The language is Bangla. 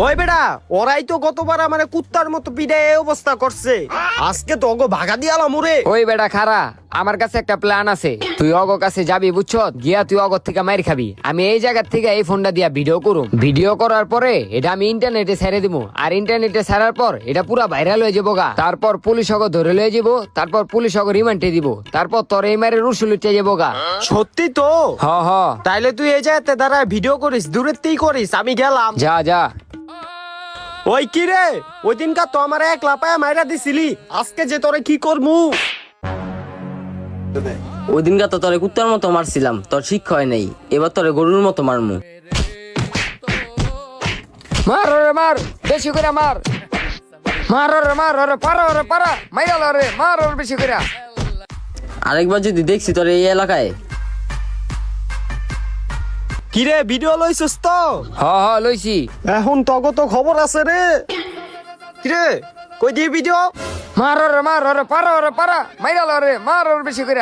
ওই বেটা, ওরাই তো গতবার আমার কুত্তার মতো পিড়ায় এই অবস্থা করছে। আজকে তো অগো ভাগা দিয়ালাম ওরে। ওই বেটা খারা, আমার কাছে একটা প্ল্যান আছে। তুই অগো কাছে যাবি বুঝছো, গিয়া তুই অগর থেকে মাইর খাবি। আমি এই জায়গার থেকে এই ফোনটা দিয়া ভিডিও করুম। ভিডিও করার পরে এটা আমি ইন্টারনেটে ছেড়ে দিব, আর ইন্টারনেটে ছাড়ার পর এটা পুরা ভাইরাল হয়ে যাবো গা। তারপর পুলিশ অগো ধরে লয়ে যাবো, তারপর পুলিশ অগো রিমান্ডে দিব, তারপর তোর এই মায়ের রুসুল উঠে যাবো গা। সত্যি তো? হ হ, তাইলে তুই এই জায়গাতে দাঁড়ায় ভিডিও করিস, দূরের তেই করিস, আমি গেলাম। যা যা। ওই কি রে, ওই দিনকার তো আমার এক লাপায় মাইরা দিছিলি, আজকে যে তোরে কি করমু। ওই দিনকা তো তোরে কুত্তার মতো মারছিলাম, তোর শিক্ষা হয় নাই, এবার তোরে গরুর মতো মারমু। মার ওরে মার, বেশি করে মার। মার ওরে মার, ওরে পারা, ওরে পারা, মাইরা রে, মার ওরে বেশি করে। আরেকবার যদি দেখছি তোর এই এলাকায়। কি রে, ভিডিও লইছস তো? হ হ লইছি। এখন তগো তো খবর আছে রে। কি রে, কই দিয়ে ভিডিও? মার ওরে পারা, ওরে পারা, মাইরা রে, মার ওরে বেশি করে।